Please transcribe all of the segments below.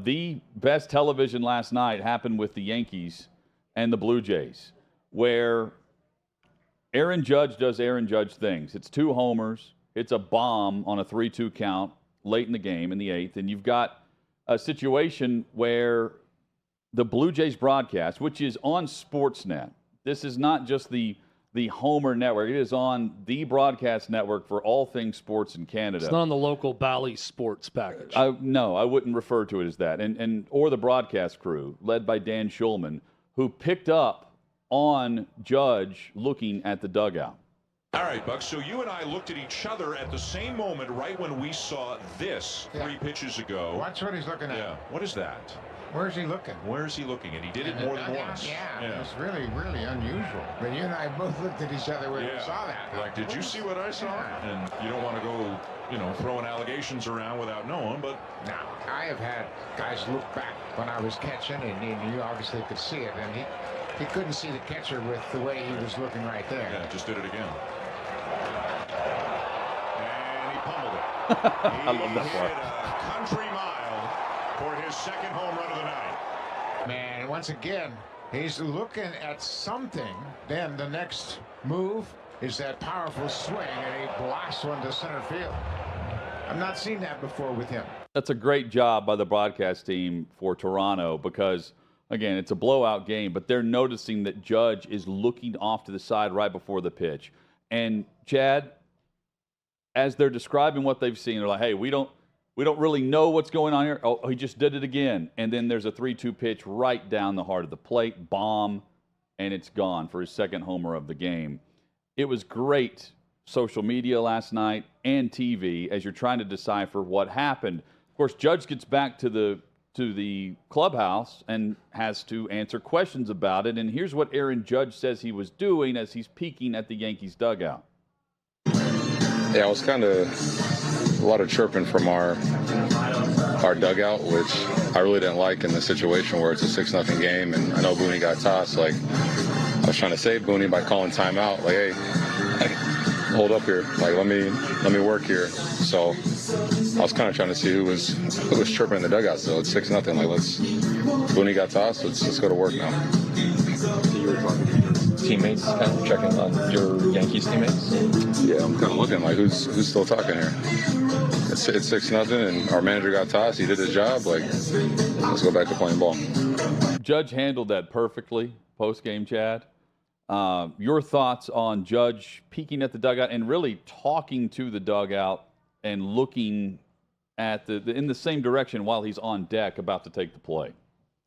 the best television last night happened with the Yankees and the Blue Jays, where Aaron Judge does Aaron Judge things. It's 2 homers. It's a bomb on a 3-2 count late in the game in the 8th. And you've got a situation where the Blue Jays broadcast, which is on Sportsnet. This is not just the Homer network. It is on the broadcast network for all things sports in Canada. It's not on the local Bally Sports package. No, I wouldn't refer to it as that. Or the broadcast crew, led by Dan Schulman, who picked up on Judge looking at the dugout. All right, Buck, so you and I looked at each other at the same moment right when we saw this 3 pitches ago. Watch what he's looking at. Yeah, what is that? Where's he looking? Where is he looking? And he did it more than once. Yeah, it's really, really unusual. But you and I both looked at each other when we saw that. Like, did you see what I saw? Yeah. And you don't want to go, throwing allegations around without knowing, but... No, I have had guys look back when I was catching, and you obviously could see it, and he couldn't see the catcher with the way he was looking right there. Yeah, just did it again. And he pummeled it. I love that part. A country mile for his second home run of the night. Man, once again, he's looking at something. Then the next move is that powerful swing, and he blasts one to center field. I've not seen that before with him. That's a great job by the broadcast team for Toronto because, again, it's a blowout game, but they're noticing that Judge is looking off to the side right before the pitch. And, Chad, as they're describing what they've seen, they're like, hey, we don't really know what's going on here. Oh, he just did it again. And then there's a 3-2 pitch right down the heart of the plate, bomb, and it's gone for his second homer of the game. It was great social media last night and TV as you're trying to decipher what happened. Of course, Judge gets back to the clubhouse and has to answer questions about it. And here's what Aaron Judge says he was doing as he's peeking at the Yankees dugout. Yeah, it was kind of a lot of chirping from our dugout, which I really didn't like in the situation where it's a 6-0 game. And I know Booney got tossed. Like, I was trying to save Booney by calling timeout. Like, hey, hold up here. Like, let me work here. So I was kind of trying to see who was chirping in the dugout. So it's 6-0. Like, Booney got tossed. Let's go to work now. You were talking to your teammates, kind of checking on your Yankees teammates? Yeah, I'm kind of looking like who's still talking here. It's 6-0, and our manager got tossed. He did his job. Like, let's go back to playing ball. Judge handled that perfectly post-game, Chad. Your thoughts on Judge peeking at the dugout and really talking to the dugout and looking at in the same direction while he's on deck about to take the play?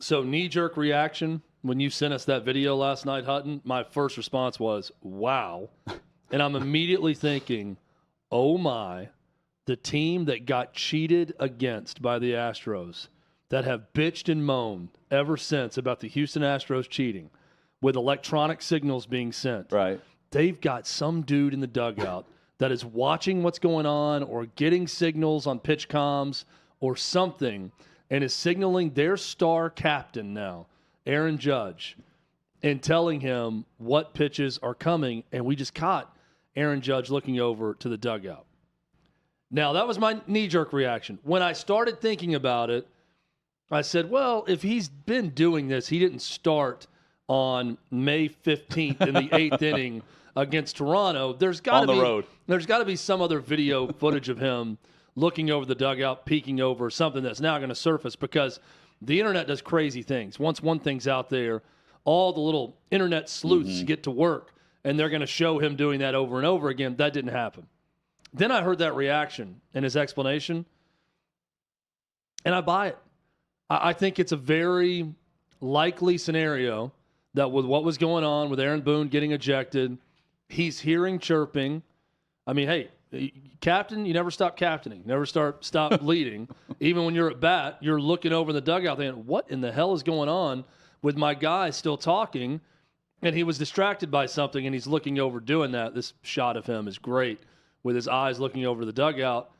So knee-jerk reaction when you sent us that video last night, Hutton, my first response was, wow. And I'm immediately thinking, oh my, the team that got cheated against by the Astros, that have bitched and moaned ever since about the Houston Astros cheating with electronic signals being sent. Right. They've got some dude in the dugout that is watching what's going on or getting signals on pitch comms or something and is signaling their star captain now, Aaron Judge, and telling him what pitches are coming. And we just caught Aaron Judge looking over to the dugout. Now, that was my knee-jerk reaction. When I started thinking about it, I said, well, if he's been doing this, he didn't start on May 15th in the 8th inning against Toronto. There's got to be some other video footage of him looking over the dugout, peeking over, something that's now going to surface because the internet does crazy things. Once one thing's out there, all the little internet sleuths get to work, and they're going to show him doing that over and over again. That didn't happen. Then I heard that reaction and his explanation, and I buy it. I think it's a very likely scenario that with what was going on with Aaron Boone getting ejected, he's hearing chirping. I mean, hey, captain, you never stop captaining, never stop leading. Even when you're at bat, you're looking over in the dugout thinking, what in the hell is going on with my guy still talking? And he was distracted by something, and he's looking over doing that. This shot of him is great with his eyes looking over the dugout.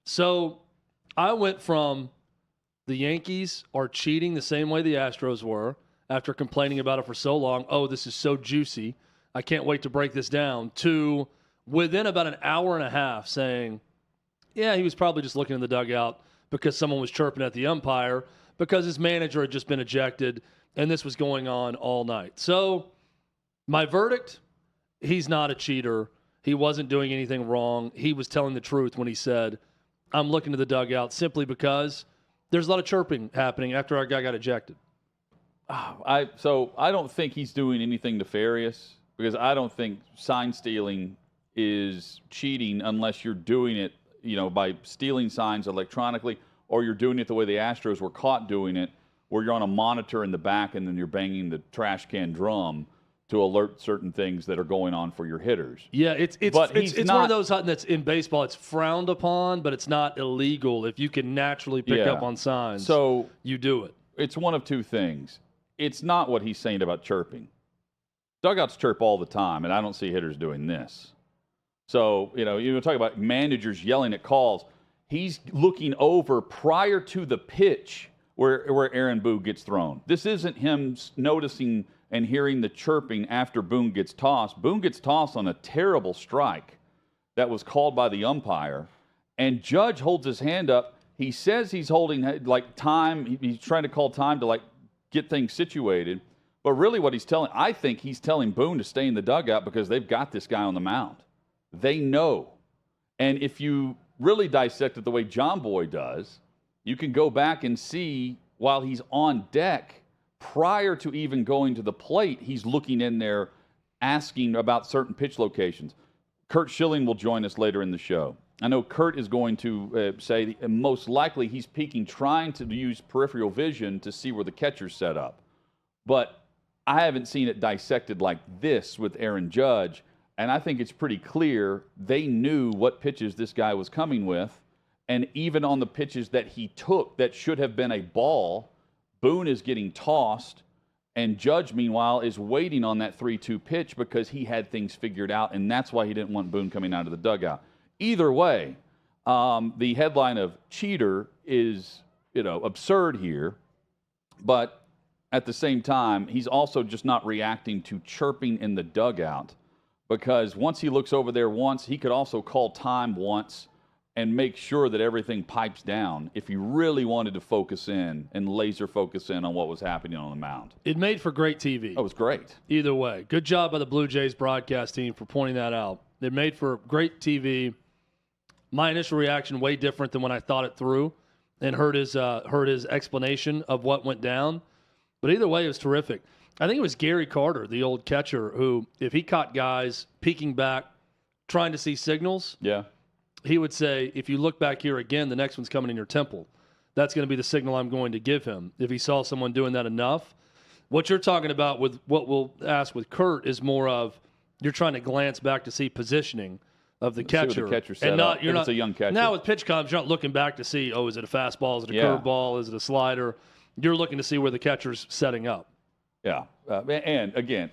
So I went from the Yankees are cheating the same way the Astros were after complaining about it for so long. Oh, this is so juicy. I can't wait to break this down. To within about an hour and a half saying, yeah, he was probably just looking in the dugout because someone was chirping at the umpire. because his manager had just been ejected, and this was going on all night. So my verdict, he's not a cheater. He wasn't doing anything wrong. He was telling the truth when he said, I'm looking to the dugout simply because there's a lot of chirping happening after our guy got ejected. So I don't think he's doing anything nefarious, because I don't think sign stealing is cheating unless you're doing it, by stealing signs electronically, or you're doing it the way the Astros were caught doing it, where you're on a monitor in the back and then you're banging the trash can drum to alert certain things that are going on for your hitters. Yeah, it's one of those, Hutton, that's in baseball. It's frowned upon, but it's not illegal if you can naturally pick up on signs. So you do it. It's one of two things. It's not what he's saying about chirping. Dugouts chirp all the time, and I don't see hitters doing this. So, you talk about managers yelling at calls. He's looking over prior to the pitch where Aaron Boone gets thrown. This isn't him noticing and hearing the chirping after Boone gets tossed. Boone gets tossed on a terrible strike that was called by the umpire, and Judge holds his hand up. He says he's holding time. He's trying to call time to get things situated. But really what I think he's telling Boone to stay in the dugout because they've got this guy on the mound. They know. And if you really dissect it the way John Boy does, you can go back and see while he's on deck, prior to even going to the plate, he's looking in there asking about certain pitch locations. Kurt Schilling will join us later in the show. I know Kurt is going to say most likely he's peeking, trying to use peripheral vision to see where the catcher's set up. But I haven't seen it dissected like this with Aaron Judge, and I think it's pretty clear they knew what pitches this guy was coming with, and even on the pitches that he took that should have been a ball, Boone is getting tossed, and Judge, meanwhile, is waiting on that 3-2 pitch because he had things figured out, and that's why he didn't want Boone coming out of the dugout. Either way, the headline of cheater is, absurd here, but at the same time, he's also just not reacting to chirping in the dugout, because once he looks over there once, he could also call time once and make sure that everything pipes down if he really wanted to focus in and laser focus in on what was happening on the mound. It made for great TV. Oh, it was great. Either way. Good job by the Blue Jays broadcast team for pointing that out. It made for great TV. My initial reaction, way different than when I thought it through and heard his explanation of what went down. But either way, it was terrific. I think it was Gary Carter, the old catcher, who, if he caught guys peeking back, trying to see signals, he would say, if you look back here again, the next one's coming in your temple. That's going to be the signal I'm going to give him. If he saw someone doing that enough. What you're talking about with what we'll ask with Kurt is more of you're trying to glance back to see positioning of the catcher. And not, you're not a young catcher. Now with pitch comms, you're not looking back to see, is it a fastball? Is it a curveball? Is it a slider? You're looking to see where the catcher's setting up. Yeah. And again,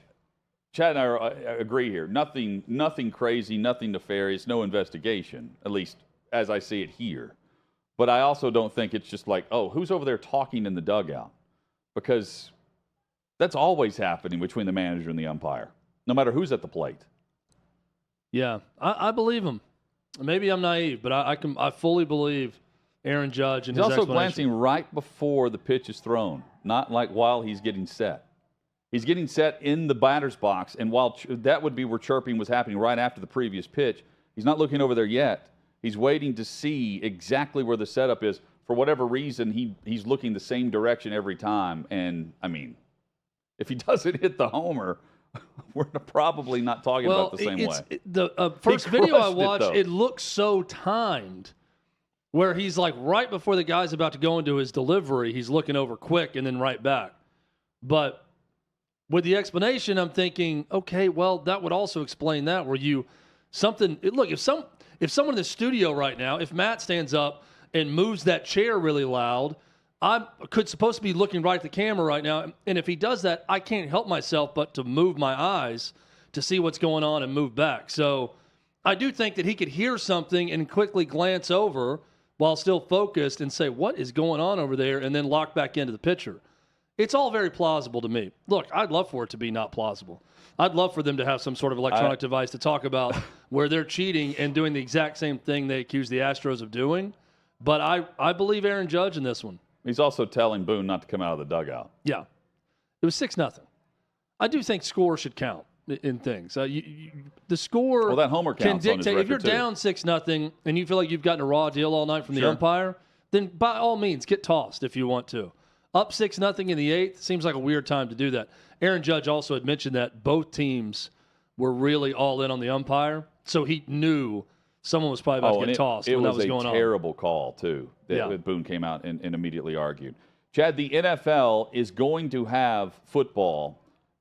Chad and I agree here. Nothing crazy, nothing nefarious, no investigation, at least as I see it here. But I also don't think it's just like, who's over there talking in the dugout? Because that's always happening between the manager and the umpire, no matter who's at the plate. Yeah, I believe him. Maybe I'm naive, but I fully believe Aaron Judge and his explanation. He's also glancing right before the pitch is thrown, not like while he's getting set. He's getting set in the batter's box, and while that would be where chirping was happening right after the previous pitch, he's not looking over there yet. He's waiting to see exactly where the setup is. For whatever reason, he's looking the same direction every time. And, I mean, if he doesn't hit the homer, we're probably not talking about the same way. The first video I watched, it looks so timed where he's like right before the guy's about to go into his delivery, he's looking over quick and then right back. But with the explanation, I'm thinking, okay, well, that would also explain that where look, if someone in the studio right now, if Matt stands up and moves that chair really loud, I'm supposed to be looking right at the camera right now, and if he does that, I can't help myself but to move my eyes to see what's going on and move back. So I do think that he could hear something and quickly glance over while still focused and say, what is going on over there, and then lock back into the pitcher. It's all very plausible to me. Look, I'd love for it to be not plausible. I'd love for them to have some sort of electronic device to talk about where they're cheating and doing the exact same thing they accuse the Astros of doing. But I believe Aaron Judge in this one. He's also telling Boone not to come out of the dugout. Yeah. It was 6-0. I do think score should count in things. The score that homer can counts on his dictate. If you're record, too. down 6-0 and you feel like you've gotten a raw deal all night from the umpire, then by all means get tossed if you want to. Up 6-0 in the 8th seems like a weird time to do that. Aaron Judge also had mentioned that both teams were really all in on the umpire, so he knew someone was probably about to get tossed when that was going on. It was a terrible call, too, that Boone came out and immediately argued. Chad, the NFL is going to have football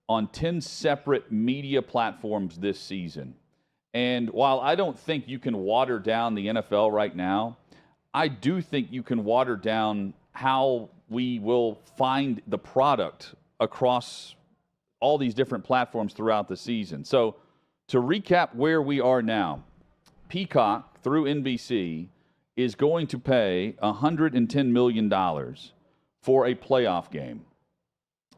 on 10 separate media platforms this season. And while I don't think you can water down the NFL right now, I do think you can water down how we will find the product across all these different platforms throughout the season. So to recap where we are now, Peacock through NBC is going to pay $110 million for a playoff game.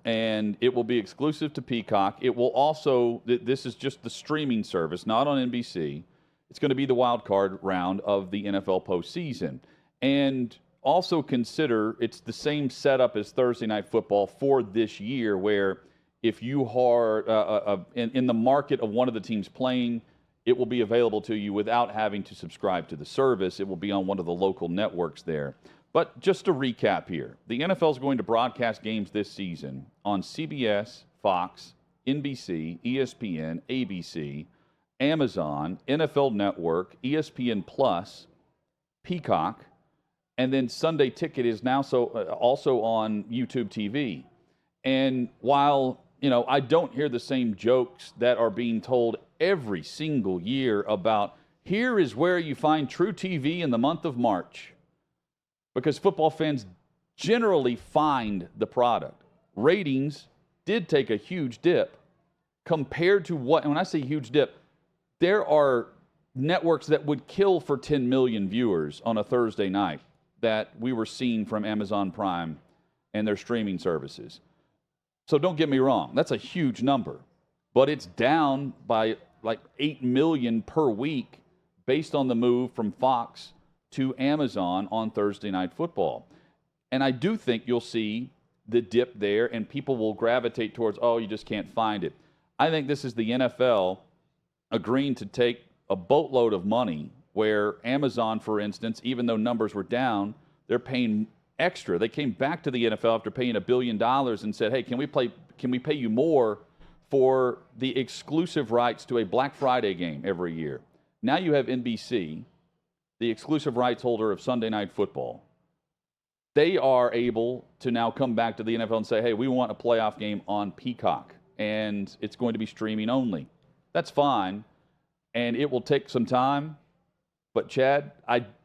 And it will be exclusive to Peacock. It will also, this is just the streaming service, not on NBC. It's going to be the wild card round of the NFL postseason. And also consider it's the same setup as Thursday Night Football for this year, where if you are in the market of one of the teams playing, it will be available to you without having to subscribe to the service. It will be on one of the local networks there. But just to recap here, the NFL is going to broadcast games this season on CBS, Fox, NBC, ESPN, ABC, Amazon, NFL Network, ESPN Plus, Peacock, and then Sunday Ticket is now also on YouTube TV. And while, I don't hear the same jokes that are being told every single year about here is where you find true TV in the month of March, because football fans generally find the product. Ratings did take a huge dip compared to what, and when I say huge dip, there are networks that would kill for 10 million viewers on a Thursday night that we were seeing from Amazon Prime and their streaming services. So don't get me wrong, that's a huge number, but it's down by like 8 million per week based on the move from Fox to Amazon on Thursday Night Football. And I do think you'll see the dip there and people will gravitate towards, you just can't find it. I think this is the NFL agreeing to take a boatload of money where Amazon, for instance, even though numbers were down, they're paying extra. They came back to the NFL after paying $1 billion and said, hey, can we pay you more for the exclusive rights to a Black Friday game every year? Now you have NBC, the exclusive rights holder of Sunday Night Football. They are able to now come back to the NFL and say, hey, we want a playoff game on Peacock, and it's going to be streaming only. That's fine, and it will take some time. But, Chad,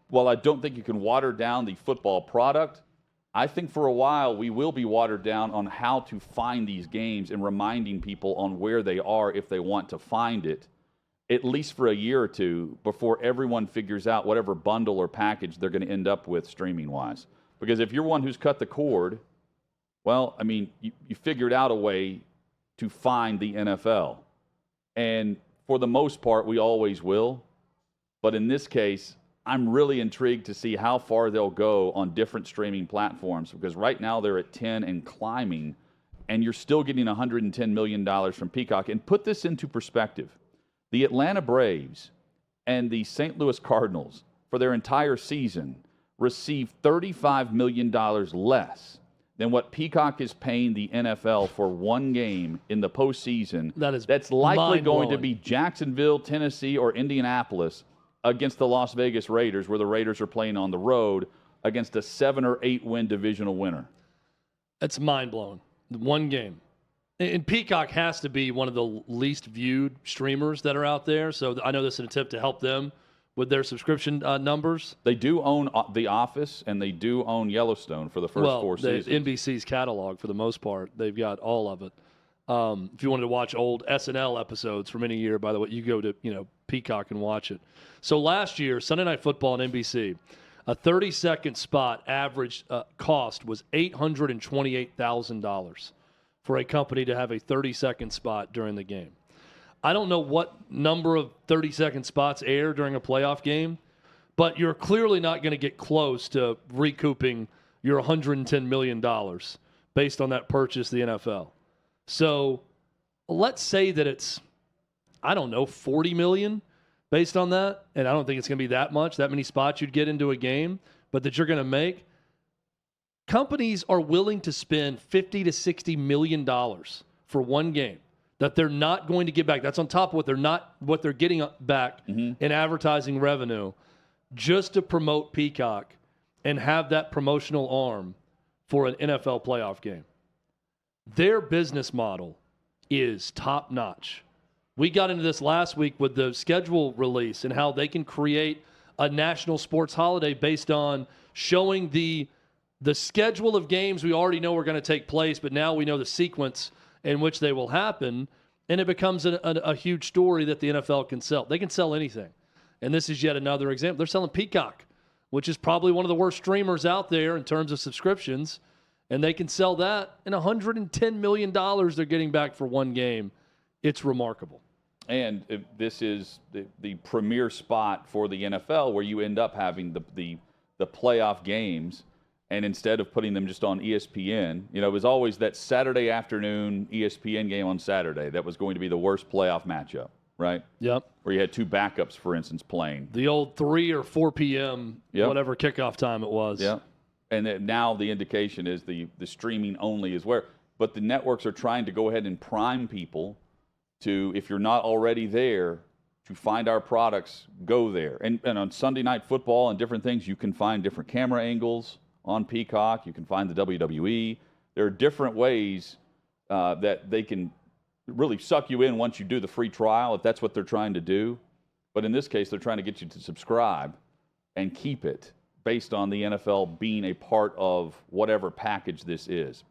while I don't think you can water down the football product, I think for a while we will be watered down on how to find these games and reminding people on where they are if they want to find it, at least for a year or two, before everyone figures out whatever bundle or package they're going to end up with streaming-wise. Because if you're one who's cut the cord, well, I mean, you figured out a way to find the NFL. And for the most part, we always will. But in this case, I'm really intrigued to see how far they'll go on different streaming platforms, because right now they're at 10 and climbing, and you're still getting $110 million from Peacock. And put this into perspective. The Atlanta Braves and the St. Louis Cardinals, for their entire season, received $35 million less than what Peacock is paying the NFL for one game in the postseason. That's likely going to be Jacksonville, Tennessee, or Indianapolis against the Las Vegas Raiders, where the Raiders are playing on the road against a 7 or 8 win divisional winner. That's mind-blowing. One game. And Peacock has to be one of the least viewed streamers that are out there, so I know this is an attempt to help them with their subscription numbers. They do own The Office, and they do own Yellowstone for the first 4 seasons. NBC's catalog, for the most part, they've got all of it. If you wanted to watch old SNL episodes from any year, by the way, you go to Peacock and watch it. So last year, Sunday Night Football on NBC, a 30-second spot average cost was $828,000 for a company to have a 30-second spot during the game. I don't know what number of 30-second spots air during a playoff game, but you're clearly not going to get close to recouping your $110 million based on that purchase, the NFL. So let's say that it's, I don't know, $40 million based on that. And I don't think it's going to be that much, that many spots you'd get into a game, but that you're going to make. Companies are willing to spend $50 to $60 million for one game that they're not going to get back. That's on top of what they're getting back in advertising revenue, just to promote Peacock and have that promotional arm for an NFL playoff game. Their business model is top notch. We got into this last week with the schedule release and how they can create a national sports holiday based on showing the schedule of games we already know are going to take place, but now we know the sequence in which they will happen, and it becomes a huge story that the NFL can sell. They can sell anything. And this is yet another example. They're selling Peacock, which is probably one of the worst streamers out there in terms of subscriptions, and they can sell that, and $110 million they're getting back for one game. It's remarkable. And this is the premier spot for the NFL where you end up having the playoff games. And instead of putting them just on ESPN, it was always that Saturday afternoon ESPN game on Saturday that was going to be the worst playoff matchup, right? Yep. Where you had two backups, for instance, playing. The old 3 or 4 p.m., whatever kickoff time it was. Yeah. And now the indication is the streaming only is where. But the networks are trying to go ahead and prime people to, if you're not already there, to find our products, go there. And on Sunday Night Football and different things, you can find different camera angles on Peacock. You can find the WWE. There are different ways that they can really suck you in once you do the free trial, if that's what they're trying to do. But in this case, they're trying to get you to subscribe and keep it based on the NFL being a part of whatever package this is.